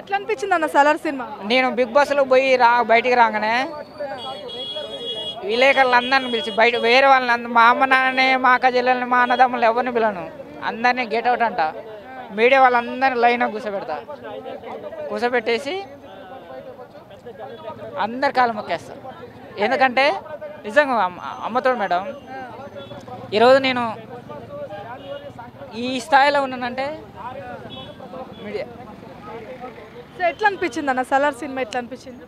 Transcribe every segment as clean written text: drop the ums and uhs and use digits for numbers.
ఎట్లా అనిపించింది అన్న సలార్ సినిమా? నేను బిగ్ బాస్లో పోయి బయటికి రాగానే విలేకరులు అందరిని పిలిచి బయట వేరే వాళ్ళని మా అమ్మ నాన్నని మా అక్క చెల్లెల్ని మా అన్నదమ్ములు ఎవరిని పిలను అందరినీ గెట్అవుట్ అంట. మీడియా వాళ్ళందరినీ లైన్ కూర్చోబెడతా, కూర్చోబెట్టేసి అందరి కాలు మొక్కేస్తా. ఎందుకంటే నిజంగా అమ్మతోడు మేడం, ఈరోజు నేను ఈ స్థాయిలో ఉన్నానంటే మీడియా. సో ఎట్లా అనిపించింది అన్న సలార్ సినిమా? ఎట్లా అనిపించింది?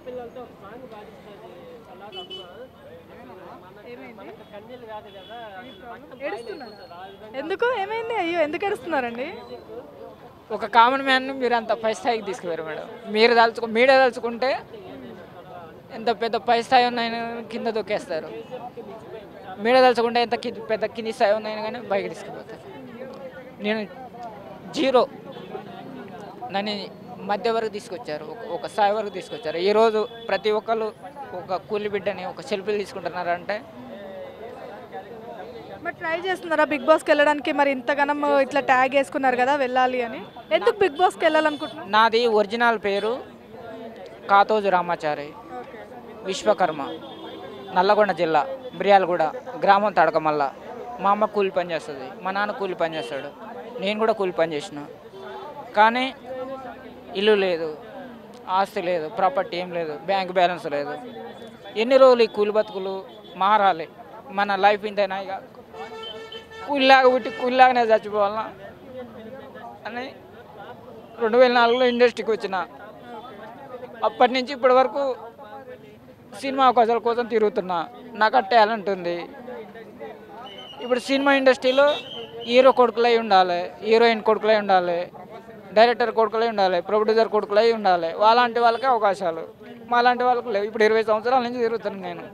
ఎందుకు ఏమైంది? అయ్యో ఎందుకు ఏడుస్తున్నారండి? ఒక కామన్ మ్యాన్ మీరు అంత పై స్థాయికి తీసుకుపోయారు మేడం. మీడియా తలుచుకుంటే ఎంత పెద్ద పై స్థాయి ఉన్నాయని కింద దొక్కేస్తారు. మీడియా తలుచుకుంటే ఎంత పెద్ద కింది స్థాయి ఉన్నాయని కానీ పైకి తీసుకుపోతారు. నేను జీరో, నన్ను మధ్య వరకు తీసుకొచ్చారు, ఒక స్థాయి వరకు తీసుకొచ్చారు. ఈరోజు ప్రతి ఒక్కరు ఒక కూలి బిడ్డని ఒక సెల్ఫీలు తీసుకుంటున్నారంటే. మరి ట్రై చేస్తున్నారా బిగ్ బాస్కి వెళ్ళడానికి? మరి ఇంతగానం ఇట్లా ట్యాగ్ వేసుకున్నారు కదా వెళ్ళాలి అని, ఎందుకు బిగ్ బాస్కి వెళ్ళాలనుకుంటున్నారు? నాది ఒరిజినల్ పేరు కాతోజు రామాచారి, విశ్వకర్మ, నల్లగొండ జిల్లా, మిర్యాలగూడ గ్రామం, తడకమల్ల. మా అమ్మ కూలి పని చేస్తుంది, మా నాన్న కూలి పని చేస్తాడు, నేను కూడా కూలి పని చేసిన. కానీ ఇల్లు లేదు, ఆస్తి లేదు, ప్రాపర్టీ ఏం లేదు, బ్యాంక్ బ్యాలెన్స్ లేదు. ఎన్ని రోజులు ఈ కూలి బతుకులు మారాలి? మన లైఫ్ ఇంతైనా ఇక కూలిలాగా పుట్టి కూలిలాగానే చచ్చిపోవాలన్నా అని 2004లో ఇండస్ట్రీకి వచ్చిన. అప్పటి నుంచి ఇప్పటి వరకు సినిమా అవకాశాల కోసం తిరుగుతున్నా. నాకు ఆ టాలెంట్ ఉంది. ఇప్పుడు సినిమా ఇండస్ట్రీలో హీరో కొడుకులై ఉండాలి, హీరోయిన్ కొడుకులై ఉండాలి, డైరెక్టర్ కొడుకులై ఉండాలి, ప్రొడ్యూసర్ కొడుకులై ఉండాలి. వాళ్ళంటి వాళ్ళకే అవకాశాలు, మాలాంటి వాళ్ళకి లేవు. ఇప్పుడు 20 సంవత్సరాల నుంచి తిరుగుతాను నేను.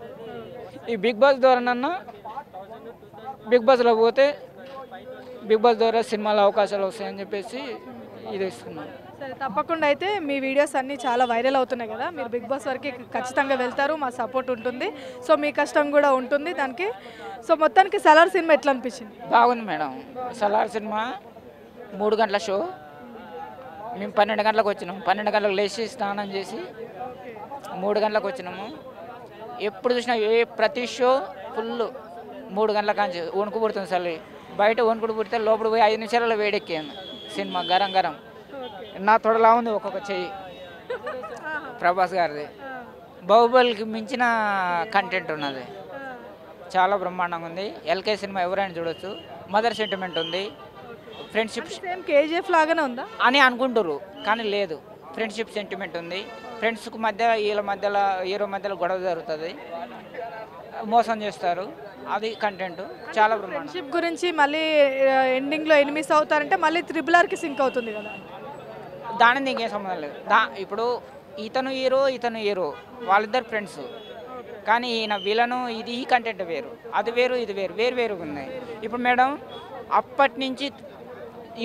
ఈ బిగ్ బాస్ ద్వారానన్నా బిగ్ బాస్లో పోతే బిగ్ బాస్ ద్వారా సినిమాలో అవకాశాలు వస్తాయని చెప్పేసి ఇది ఇస్తున్నాను. సరే, తప్పకుండా. అయితే మీ వీడియోస్ అన్నీ చాలా వైరల్ అవుతున్నాయి కదా, మీరు బిగ్ బాస్ వరకు ఖచ్చితంగా వెళ్తారు, మా సపోర్ట్ ఉంటుంది. సో మీ కష్టం కూడా ఉంటుంది దానికి. సో మొత్తానికి సలార్ సినిమా ఎట్లా అనిపించింది? బాగుంది మేడం. సలార్ సినిమా 3 గంటల షో. మేము 12 గంటలకు వచ్చినాము. 12 గంటలకు లేచి స్నానం చేసి 3 గంటలకు వచ్చినాము. ఎప్పుడు చూసినా ప్రతి షో ఫుల్ 3 గంటల కాంచి వణుకు పుడుతుంది. చల్లి బయట వణుకుడు పుడితే లోపల పోయి 5 నిమిషాలలో వేడెక్కాను. సినిమా గరం గరం. నా తొడలా ఉంది ఒక్కొక్క చెయ్యి. ప్రభాస్ గారిది బాహుబలికి మించిన కంటెంట్ ఉన్నది, చాలా బ్రహ్మాండంగా ఉంది. ఎల్కే సినిమా ఎవరైనా చూడొచ్చు. మదర్ సెంటిమెంట్ ఉంది, ఫ్రెండ్షిప్ సేమ్ కేజీఎఫ్ లాగానే ఉందా అని అనుకుంటారు, కానీ లేదు. ఫ్రెండ్షిప్ సెంటిమెంట్ ఉంది. ఫ్రెండ్స్కి మధ్య వీళ్ళ మధ్యలో హీరో మధ్యలో గొడవ జరుగుతుంది, మోసం చేస్తారు. అది కంటెంట్ చాలా బ్రహ్మాండం. ఫ్రెండ్షిప్ గురించి మళ్ళీ ఎండింగ్లో ఎనిమిస్ అవుతారంటే మళ్ళీ RRRకి సింక్ అవుతుంది కదా. దానికి నీకేం సంబంధం లేదు. ఇప్పుడు ఇతను హీరో వాళ్ళిద్దరు ఫ్రెండ్స్, కానీ ఈయన విలను. ఇది ఈ కంటెంట్ వేరు, అది వేరు, ఇది వేరుగా ఉన్నాయి. ఇప్పుడు మేడం అప్పటి నుంచి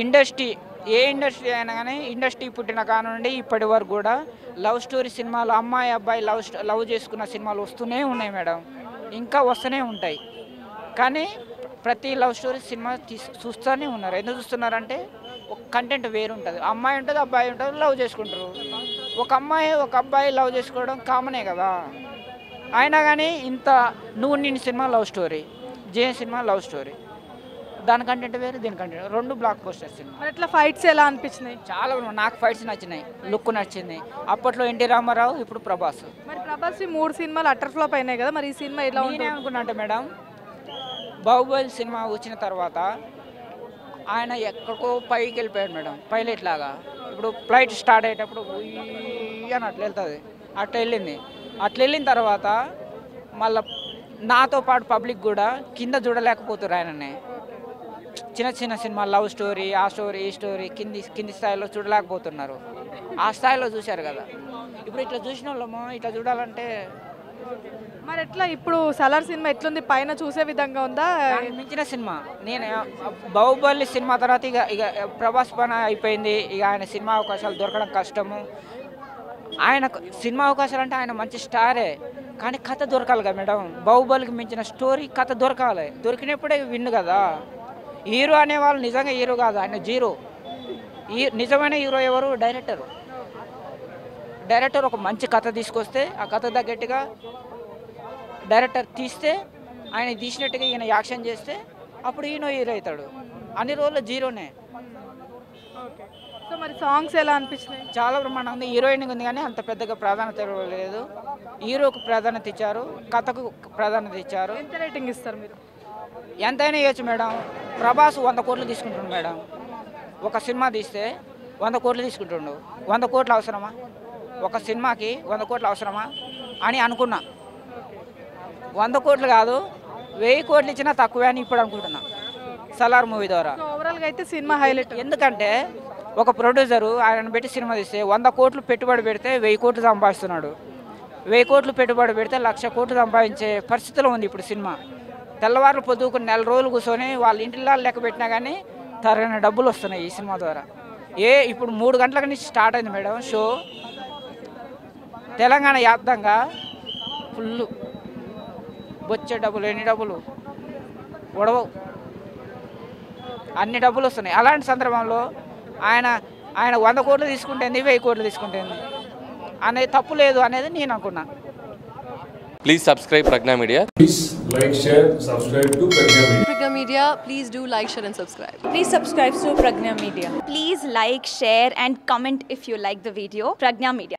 ఇండస్ట్రీ, ఏ ఇండస్ట్రీ అయినా కానీ, ఇండస్ట్రీ పుట్టిన కానుండి ఇప్పటి వరకు కూడా లవ్ స్టోరీ సినిమాలు, అమ్మాయి అబ్బాయి లవ్ చేసుకున్న సినిమాలు వస్తూనే ఉన్నాయి మేడం, ఇంకా వస్తూనే ఉంటాయి. కానీ ప్రతి లవ్ స్టోరీ సినిమా చూస్తూనే ఉన్నారు. ఎందుకు చూస్తున్నారంటే ఒక కంటెంట్ వేరు ఉంటుంది. అమ్మాయి ఉంటుంది, అబ్బాయి ఉంటుంది, లవ్ చేసుకుంటారు. ఒక అమ్మాయి ఒక అబ్బాయి లవ్ చేసుకోవడం కామనే కదా. అయినా కానీ ఇంత నువ్వు నేను సినిమా లవ్ స్టోరీ, జే సినిమా లవ్ స్టోరీ, దాని కంటెంట్ వేరు, దీని కంటెంట్ 2 బ్లాక్ బస్టర్ సినిమా. మరి ఎట్లా ఫైట్స్ ఎలా అనిపించినాయి? చాలా. నాకు ఫైట్స్ నచ్చినాయి, లుక్ నచ్చింది. అప్పట్లో ఎన్టీ రామారావు, ఇప్పుడు ప్రభాస్. మరి ప్రభాస్ 3 సినిమాలు అటర్ ఫ్లాప్ అయినాయి కదా, మరి ఈ సినిమా ఎలా ఉంటుంది అనుకున్నా అంటే మేడం, బాహుబలి సినిమా వచ్చిన తర్వాత ఆయన ఎక్కడికో పైకి వెళ్ళిపోయాడు మేడం, పైలట్ లాగా. ఇప్పుడు ఫ్లైట్ స్టార్ట్ అయ్యేటప్పుడు అని అట్లా వెళ్తుంది, అట్లా వెళ్ళిన తర్వాత మళ్ళీ నాతో పాటు పబ్లిక్ కూడా కింద చూడలేకపోతారు ఆయనని. చిన్న సినిమా లవ్ స్టోరీ, ఆ స్టోరీ, ఈ స్టోరీ కింది స్థాయిలో చూడలేకపోతున్నారు. ఆ స్థాయిలో చూశారు కదా. ఇప్పుడు ఇట్లా చూసిన వాళ్ళము ఇట్లా చూడాలంటే మరి ఎట్లా? ఇప్పుడు సలార్ సినిమా ఎట్లుంది? పైన చూసే విధంగా ఉందా? మించిన సినిమా. నేను బాహుబలి సినిమా తర్వాత ఇక ప్రభాస్ పని అయిపోయింది. ఇక ఆయన సినిమా అవకాశాలు దొరకడం కష్టము. ఆయన సినిమా అవకాశాలు అంటే ఆయన మంచి స్టారే, కానీ కథ దొరకాలి కదా మేడం. బాహుబలికి మించిన స్టోరీ కథ దొరకాలి. దొరికినప్పుడే విన్ను కదా. హీరో అనేవాళ్ళు నిజంగా హీరో కాదు, ఆయన జీరో. ఈ నిజమైన హీరో ఎవరు? డైరెక్టర్ ఒక మంచి కథ తీసుకొస్తే ఆ కథ తగ్గట్టుగా డైరెక్టర్ తీస్తే ఆయన తీసినట్టుగా ఈయన యాక్షన్ చేస్తే అప్పుడు ఈయన హీరో అవుతాడు. అన్ని రోజులు జీరోనే. సో మరి సాంగ్స్ ఎలా అనిపించినాయి? చాలా బ్రహ్మాండంగా హీరోయిన్ ఉంది కానీ అంత పెద్దగా ప్రాధాన్యత లేదు. హీరోకు ప్రాధాన్యత ఇచ్చారు, కథకు ప్రాధాన్యత ఇచ్చారు. ఎంత రేటింగ్ ఇస్తారు మీరు? ఎంతైనా ఇవ్వచ్చు మేడం. ప్రభాస్ 100 కోట్లు తీసుకుంటుండు మేడం. ఒక సినిమా తీస్తే 100 కోట్లు తీసుకుంటుండు. 100 కోట్లు అవసరమా? ఒక సినిమాకి 100 కోట్లు అవసరమా అని అనుకున్నా. 100 కోట్లు కాదు, 1000 కోట్లు ఇచ్చినా తక్కువే అని ఇప్పుడు అనుకుంటున్నా సలార్ మూవీ ద్వారా. ఓవరాల్గా అయితే సినిమా హైలైట్. ఎందుకంటే ఒక ప్రొడ్యూసరు ఆయన పెట్టి సినిమా తీస్తే 100 కోట్లు పెట్టుబడి పెడితే 1000 కోట్లు సంపాదిస్తున్నాడు. 1000 కోట్లు పెట్టుబడి పెడితే 1,00,000 కోట్లు సంపాదించే పరిస్థితిలో ఉంది ఇప్పుడు సినిమా. తెల్లవారులు పొద్దుకుని 4 రోజులు కూర్చొని వాళ్ళ ఇంటిలో లెక్క పెట్టినా కానీ తరగని డబ్బులు వస్తున్నాయి ఈ సినిమా ద్వారా. ఇప్పుడు 3 గంటల నుంచి స్టార్ట్ అయింది మేడం షో. తెలంగాణ వ్యాప్తంగా ఫుల్ బొచ్చే డబ్బులు, ఎన్ని డబ్బులు ఉడవవు, అన్ని డబ్బులు వస్తున్నాయి. అలాంటి సందర్భంలో ఆయన 100 కోట్లు తీసుకుంటుంది, 1000 కోట్లు తీసుకుంటుంది అనేది తప్పు లేదు అనేది నేను అనుకున్నా. Please subscribe Pragna Media. Please like, share, subscribe to Pragna Media. Pragna Media, please do like, share and subscribe. Please subscribe to Pragna Media. Please like, share and comment if you like the video. Pragna Media.